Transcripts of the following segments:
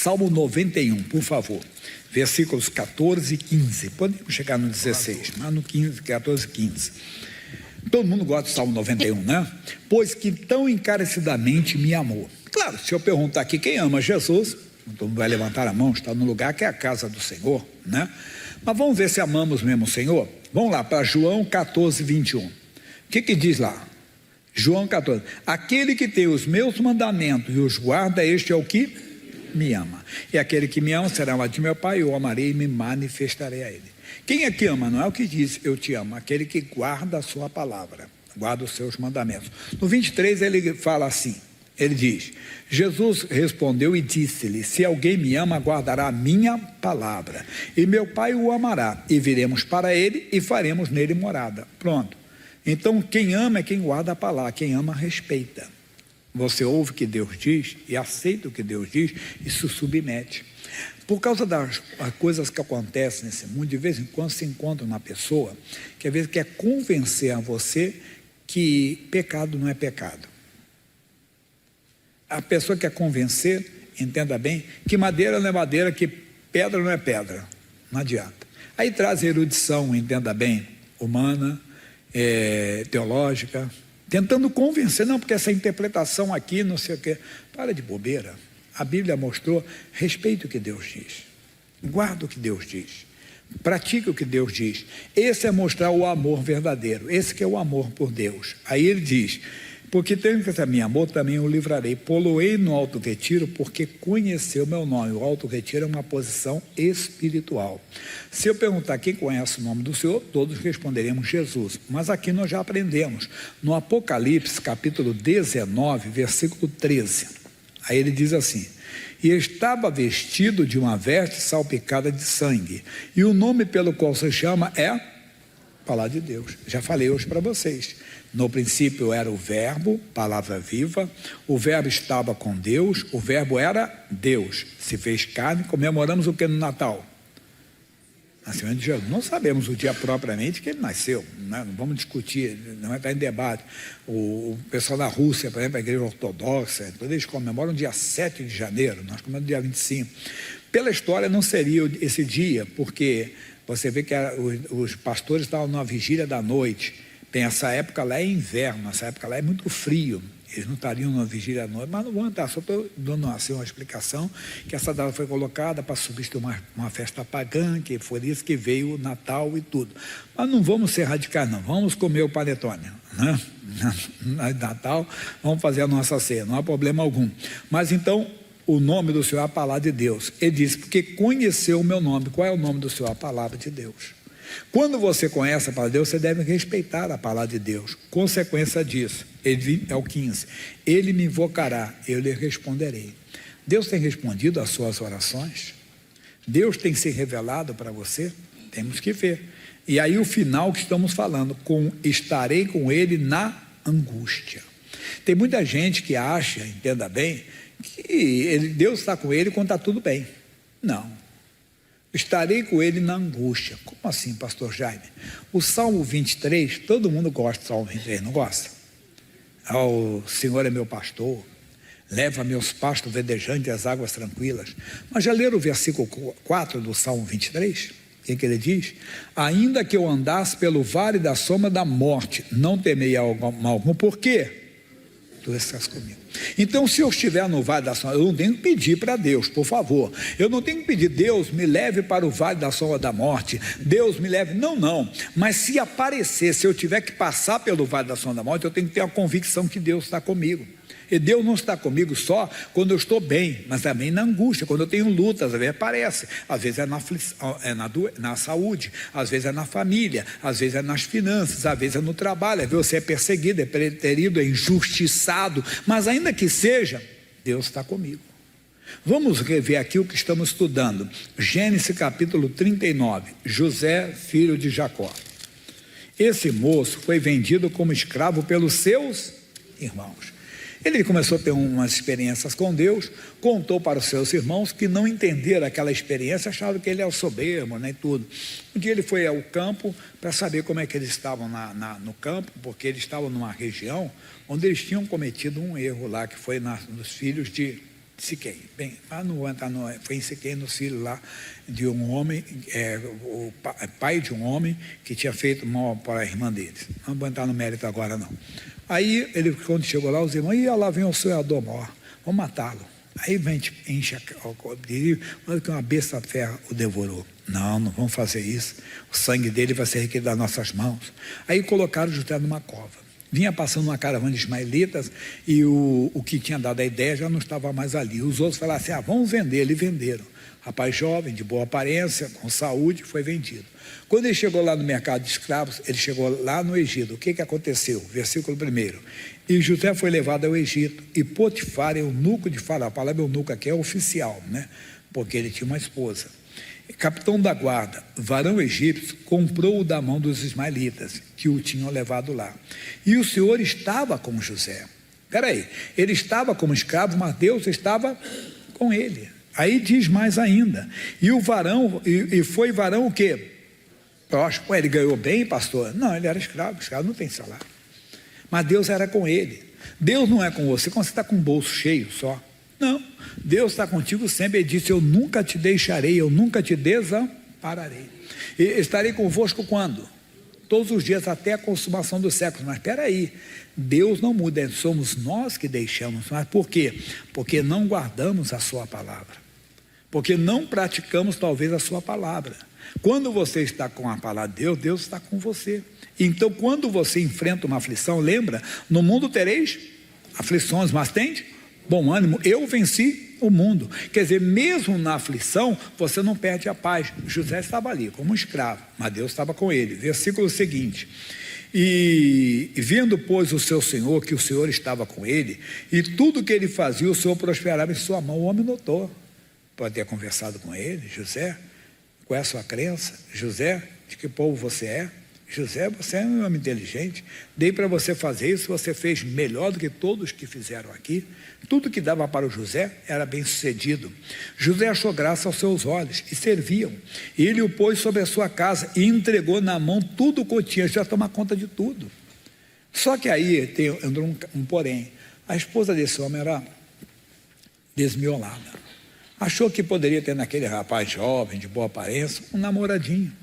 Salmo 91, por favor, versículos 14 e 15. Podemos chegar no 16, mas no 15, 14 e 15. Todo mundo gosta do Salmo 91, né? Pois que tão encarecidamente me amou. Claro, se eu perguntar aqui quem ama Jesus, todo mundo vai levantar a mão, está no lugar que é a casa do Senhor, né? Mas vamos ver se amamos mesmo o Senhor? Vamos lá para João 14, 21. O que diz lá? João 14. Aquele que tem os meus mandamentos e os guarda, este é o que me ama. E aquele que me ama será amado de meu Pai, eu amarei e me manifestarei a ele. Quem é que ama? Não é o que diz eu te amo, aquele que guarda a sua palavra, guarda os seus mandamentos. No 23 ele fala assim, ele diz, Jesus respondeu e disse-lhe, se alguém me ama, guardará a minha palavra, e meu Pai o amará, e viremos para ele e faremos nele morada. Pronto. Então quem ama é quem guarda a palavra, quem ama respeita. Você ouve o que Deus diz e aceita o que Deus diz e se submete. Por causa das coisas que acontecem nesse mundo, de vez em quando se encontra uma pessoa que às vezes quer convencer a você que pecado não é pecado. A pessoa quer convencer, entenda bem, que madeira não é madeira, que pedra não é pedra. Não adianta. Aí traz erudição, entenda bem, humana, teológica, tentando convencer, não, porque essa interpretação aqui, não sei o quê. Para de bobeira. A Bíblia mostrou, respeite o que Deus diz, guarda o que Deus diz, pratique o que Deus diz. Esse é mostrar o amor verdadeiro, esse que é o amor por Deus. Aí ele diz, porque tenho que me amor, também o livrarei, poloei no alto retiro, porque conheceu meu nome. O alto retiro é uma posição espiritual. Se eu perguntar quem conhece o nome do Senhor, todos responderemos Jesus. Mas aqui nós já aprendemos, no Apocalipse, capítulo 19, versículo 13. Aí ele diz assim, e estava vestido de uma veste salpicada de sangue, e o nome pelo qual se chama é Palavra de Deus. Já falei hoje para vocês. No princípio era o verbo, palavra viva, o verbo estava com Deus, o verbo era Deus, se fez carne. Comemoramos o que no Natal? Nascimento de Jesus. Não sabemos o dia propriamente que ele nasceu, né? Não vamos discutir, não está em debate. O pessoal da Rússia, por exemplo, a igreja ortodoxa, eles comemoram dia 7 de janeiro, nós comemoramos dia 25. Pela história não seria esse dia, porque você vê que os pastores estavam numa vigília da noite. Bem, essa época lá é inverno, essa época lá é muito frio. Eles não estariam na vigília à noite, mas não vão entrar. Só estou dando assim, uma explicação, que essa data foi colocada para substituir uma festa pagã, que foi isso que veio o Natal e tudo. Mas não vamos ser radicais, não. Vamos comer o panetone, né? Natal, vamos fazer a nossa ceia, não há problema algum. Mas então, o nome do Senhor é a palavra de Deus. Ele disse, porque conheceu o meu nome. Qual é o nome do Senhor? A palavra de Deus. Quando você conhece a palavra de Deus, você deve respeitar a palavra de Deus. Consequência disso, ele, é o 15, ele me invocará, eu lhe responderei. Deus tem respondido às suas orações? Deus tem se revelado para você? Temos que ver. E aí o final que estamos falando, estarei com ele na angústia. Tem muita gente que acha, entenda bem, que Deus está com ele quando está tudo bem. Não. Estarei com ele na angústia. Como assim, pastor Jaime? O Salmo 23, todo mundo gosta do Salmo 23, não gosta? O Senhor é meu pastor, leva meus pastos verdejantes às águas tranquilas. Mas já leram o versículo 4 do Salmo 23? O que ele diz? Ainda que eu andasse pelo vale da sombra da morte, não temei mal algum. Por quê? Tu estás comigo. Então, se eu estiver no vale da sombra, eu não tenho que pedir para Deus, por favor. Eu não tenho que pedir, Deus me leve para o vale da sombra da morte. Deus me leve. Não. Mas se aparecer, se eu tiver que passar pelo vale da sombra da morte, eu tenho que ter a convicção que Deus está comigo. E Deus não está comigo só quando eu estou bem, mas também na angústia, quando eu tenho lutas. Às vezes aparece, às vezes na saúde, às vezes é na família, às vezes é nas finanças, às vezes é no trabalho, às vezes você é perseguido, é preterido, é injustiçado, mas ainda que seja, Deus está comigo. Vamos rever aqui o que estamos estudando. Gênesis capítulo 39, José, filho de Jacó. Esse moço foi vendido como escravo pelos seus irmãos. Ele começou a ter umas experiências com Deus, contou para os seus irmãos que não entenderam aquela experiência, achavam que ele é o soberbo, né, e tudo. Um dia ele foi ao campo para saber como é que eles estavam no campo, porque eles estavam numa região onde eles tinham cometido um erro lá, que foi nos filhos de Siquém. Bem, não vou entrar, foi em Siquém, no filho lá de um homem, pai de um homem que tinha feito mal para a irmã deles. Não vou entrar no mérito agora, não. Aí, quando chegou lá, os irmãos, lá vem o sonhador maior, vamos matá-lo. Aí vem, enche que uma besta ferra o devorou. Não vamos fazer isso. O sangue dele vai ser requerido das nossas mãos. Aí colocaram José numa cova. Vinha passando uma caravana de ismaelitas e o que tinha dado a ideia já não estava mais ali. Os outros falaram assim, vamos vender. Eles venderam. Rapaz jovem, de boa aparência, com saúde, foi vendido. Quando ele chegou lá no mercado de escravos, ele chegou lá no Egito. O que aconteceu? Versículo 1. E José foi levado ao Egito, e Potifar, eunuco de Faraó. A palavra eunuco aqui é oficial, né? Porque ele tinha uma esposa. Capitão da guarda, varão egípcio, comprou-o da mão dos ismaelitas, que o tinham levado lá. E o Senhor estava com José. Espera aí, ele estava como escravo, mas Deus estava com ele. Aí diz mais ainda, e foi varão o quê? Próximo. Ele ganhou bem, pastor? Não, ele era escravo não tem salário. Mas Deus era com ele. Deus não é com você quando você está com o bolso cheio só. Não, Deus está contigo sempre. Ele disse, eu nunca te deixarei, eu nunca te desampararei. E estarei convosco quando? Todos os dias até a consumação dos séculos. Mas espera aí, Deus não muda, somos nós que deixamos. Mas por quê? Porque não guardamos a sua palavra. Porque não praticamos talvez a sua palavra. Quando você está com a palavra de Deus, Deus está com você. Então quando você enfrenta uma aflição, lembra, no mundo tereis aflições, mas tende bom ânimo, eu venci o mundo. Quer dizer, mesmo na aflição, você não perde a paz. José estava ali como um escravo, mas Deus estava com ele. Versículo seguinte, e vendo pois o seu senhor, que o Senhor estava com ele, e tudo que ele fazia, o Senhor prosperava em sua mão. O homem notou, pode ter conversado com ele, José, qual é a sua crença? José, de que povo você é? José, você é um homem inteligente, dei para você fazer isso, você fez melhor do que todos que fizeram aqui. Tudo que dava para o José era bem sucedido. José achou graça aos seus olhos e serviam. E ele o pôs sobre a sua casa e entregou na mão tudo o que tinha, já tomar conta de tudo. Só que aí entrou um porém. A esposa desse homem era desmiolada. Achou que poderia ter naquele rapaz jovem, de boa aparência, um namoradinho.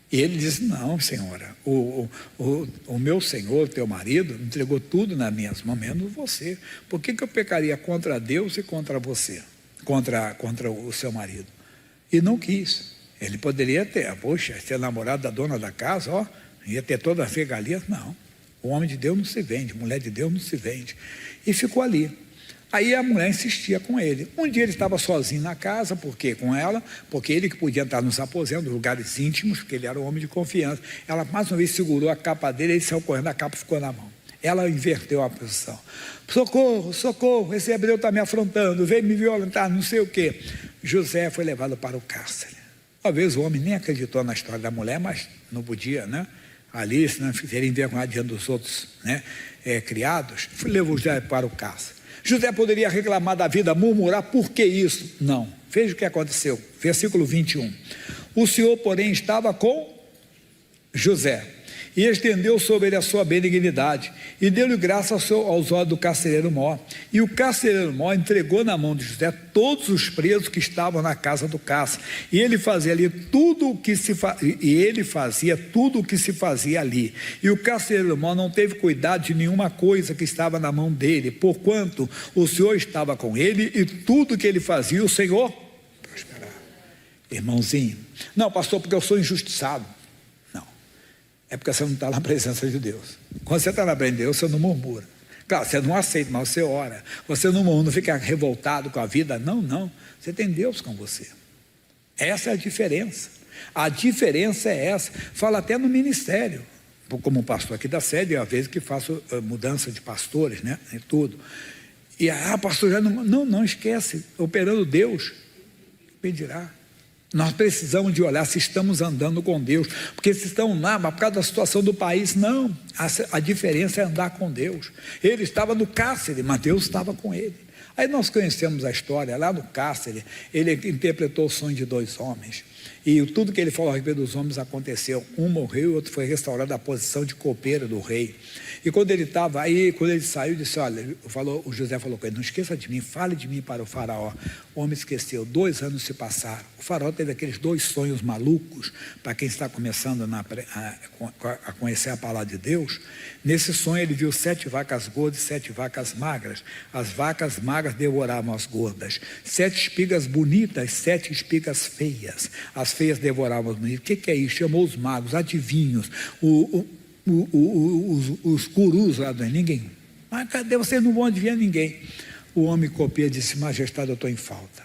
E ele disse, não, senhora, o meu senhor, teu marido, entregou tudo nas minhas mãos, menos você. Por que eu pecaria contra Deus e contra você? Contra o seu marido? E não quis. Ele poderia ter, poxa, ser namorado da dona da casa, ia ter todas as regalias. Não, o homem de Deus não se vende, mulher de Deus não se vende. E ficou ali. Aí a mulher insistia com ele. Um dia ele estava sozinho na casa, por quê? Com ela, porque ele que podia entrar nos aposentos, lugares íntimos, porque ele era um homem de confiança. Ela mais uma vez segurou a capa dele, ele saiu correndo, a capa ficou na mão. Ela inverteu a posição. Socorro, socorro, esse hebreu está me afrontando, veio me violentar, não sei o quê. José foi levado para o cárcere. Talvez o homem nem acreditou na história da mulher, mas não podia, né? Ali, se não seria envergonhado diante dos outros, né? Criados, levou José para o cárcere. José poderia reclamar da vida, murmurar, por que isso? Não, veja o que aconteceu, versículo 21. O Senhor, porém, estava com José, e estendeu sobre ele a sua benignidade, e deu-lhe graça aos olhos do carcereiro mor. E o carcereiro mor entregou na mão de José todos os presos que estavam na casa do cárcere, e ele fazia tudo o que se fazia ali. E o carcereiro mor não teve cuidado de nenhuma coisa que estava na mão dele, porquanto o Senhor estava com ele, e tudo que ele fazia, o Senhor prosperava. Irmãozinho, não, pastor, porque eu sou injustiçado. É porque você não está na presença de Deus. Quando você está na presença de Deus, você não murmura. Claro, você não aceita, mas você ora. Você não fica revoltado com a vida. Não. Você tem Deus com você. Essa é a diferença. A diferença é essa. Fala até no ministério. Como pastor aqui da sede, às vezes que faço mudança de pastores, né? E tudo. E pastor, já não esquece. Operando Deus, pedirá. Nós precisamos de olhar se estamos andando com Deus, porque se estão lá, mas por causa da situação do país, não, a diferença é andar com Deus. Ele estava no cárcere, mas Deus estava com ele. Aí nós conhecemos a história, lá no cárcere, ele interpretou o sonho de 2 homens, e tudo que ele falou a respeito dos homens aconteceu. Um morreu e o outro foi restaurado à posição de copeiro do rei. E quando ele estava aí, quando ele saiu, disse, olha, o José falou com ele, não esqueça de mim, fale de mim para o faraó. O homem esqueceu, 2 anos se passaram. O faraó teve aqueles 2 sonhos malucos, para quem está começando a conhecer a palavra de Deus. Nesse sonho ele viu 7 vacas gordas e 7 vacas magras. As vacas magras devoravam as gordas. 7 espigas bonitas, 7 espigas feias. As feias devoravam as bonitas. O que é isso? Chamou os magos, adivinhos, os gurus lá, ninguém. Mas cadê? Vocês não vão adivinhar ninguém. O homem copia e disse, majestade, eu estou em falta.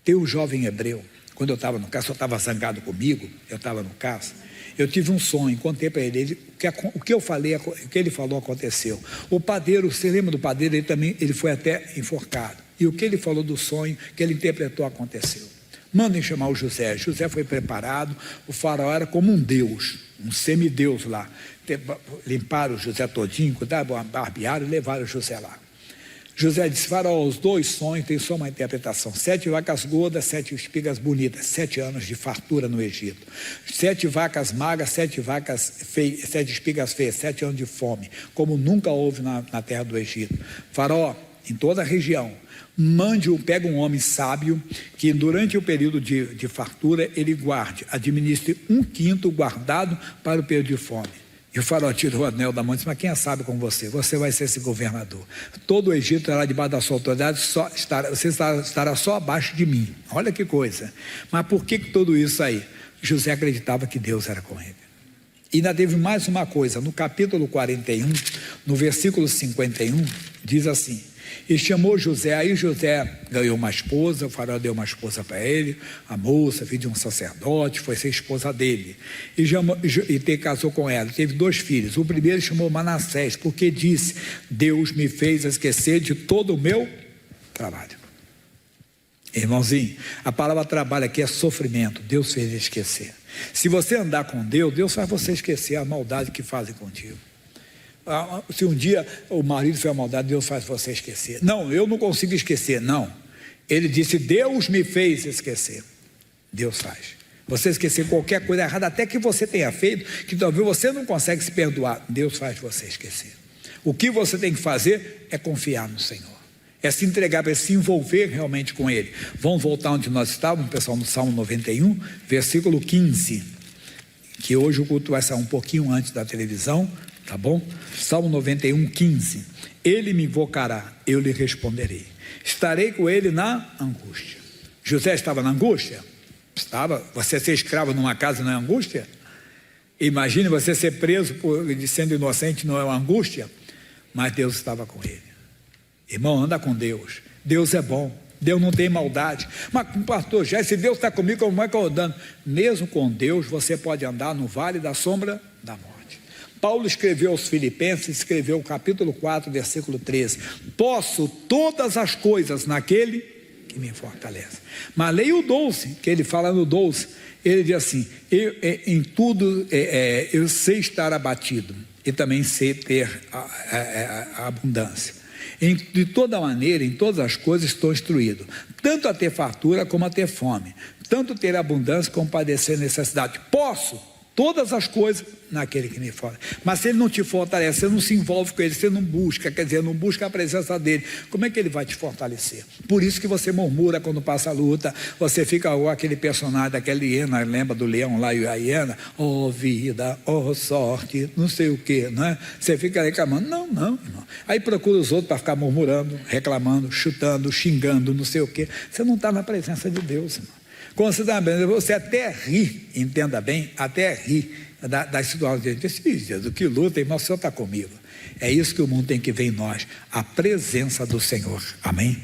Tem um jovem hebreu, quando eu estava no caso, eu estava zangado comigo, eu estava no caso, eu tive um sonho, contei para ele, o que eu falei, o que ele falou aconteceu. O padeiro, você lembra do padeiro, ele foi até enforcado. E o que ele falou do sonho, que ele interpretou, aconteceu. Mandem chamar o José. José foi preparado, o faraó era como um deus, um semideus lá. Limparam o José todinho, cuidaram, barbearam e levaram o José lá. José disse, faraó, os 2 sonhos têm só uma interpretação. 7 vacas gordas, 7 espigas bonitas, 7 anos de fartura no Egito. 7 vacas magras, 7 vacas feias, 7 espigas feias, 7 anos de fome, como nunca houve na terra do Egito. Faraó, em toda a região, pega um homem sábio, que durante o período de fartura, ele administre 1/5 guardado para o período de fome. E o faraó tirou o anel da mão e disse, mas quem é sábio com você? Você vai ser esse governador. Todo o Egito estará debaixo da sua autoridade, você estará só abaixo de mim. Olha que coisa. Mas por que tudo isso aí? José acreditava que Deus era com ele. E ainda teve mais uma coisa, no capítulo 41, no versículo 51, diz assim, e chamou José, aí José ganhou uma esposa, o faraó deu uma esposa para ele, a moça, filha de um sacerdote, foi ser esposa dele, e casou com ela, teve 2 filhos, o primeiro chamou Manassés, porque disse, Deus me fez esquecer de todo o meu trabalho. Irmãozinho, a palavra trabalho aqui é sofrimento, Deus fez esquecer. Se você andar com Deus, Deus faz você esquecer a maldade que fazem contigo. Se um dia o marido fez a maldade, Deus faz você esquecer. Não, eu não consigo esquecer, não. Ele disse, Deus me fez esquecer. Deus faz. Você esquecer qualquer coisa errada, até que você tenha feito, que talvez você não consegue se perdoar, Deus faz você esquecer. O que você tem que fazer é confiar no Senhor. É se entregar, é se envolver realmente com Ele. Vamos voltar onde nós estávamos, pessoal, no Salmo 91, versículo 15. Que hoje o culto vai sair um pouquinho antes da televisão, tá bom? Salmo 91, 15. Ele me invocará, eu lhe responderei. Estarei com ele na angústia. José estava na angústia? Estava. Você ser escravo numa casa não é angústia? Imagine você ser preso de sendo inocente, não é uma angústia? Mas Deus estava com ele. Irmão, anda com Deus. Deus é bom. Deus não tem maldade. Mas, pastor, já se Deus está comigo, como é que eu estou andando? Mesmo com Deus, você pode andar no vale da sombra da morte. Paulo escreveu aos Filipenses, escreveu o capítulo 4, versículo 13. Posso todas as coisas naquele que me fortalece. Mas leia o 12, que ele fala no 12. Ele diz assim, em tudo eu sei estar abatido e também sei ter a abundância. De toda maneira, em todas as coisas estou instruído, tanto a ter fartura como a ter fome, tanto ter abundância como padecer necessidade. Posso todas as coisas naquele que me fortalece. Mas se ele não te fortalece, você não se envolve com ele, você não busca, quer dizer, não busca a presença dele, como é que ele vai te fortalecer? Por isso que você murmura quando passa a luta, você fica aquele personagem daquela hiena, lembra do leão lá e a hiena? Oh vida, oh sorte, não sei o que, não é? Você fica reclamando, não, irmão. Aí procura os outros para ficar murmurando, reclamando, chutando, xingando, não sei o que. Você não está na presença de Deus, irmão. Quando você está bem, você até ri, entenda bem, até ri das situações. Do que luta, irmão, o Senhor está comigo. É isso que o mundo tem que ver em nós, a presença do Senhor. Amém?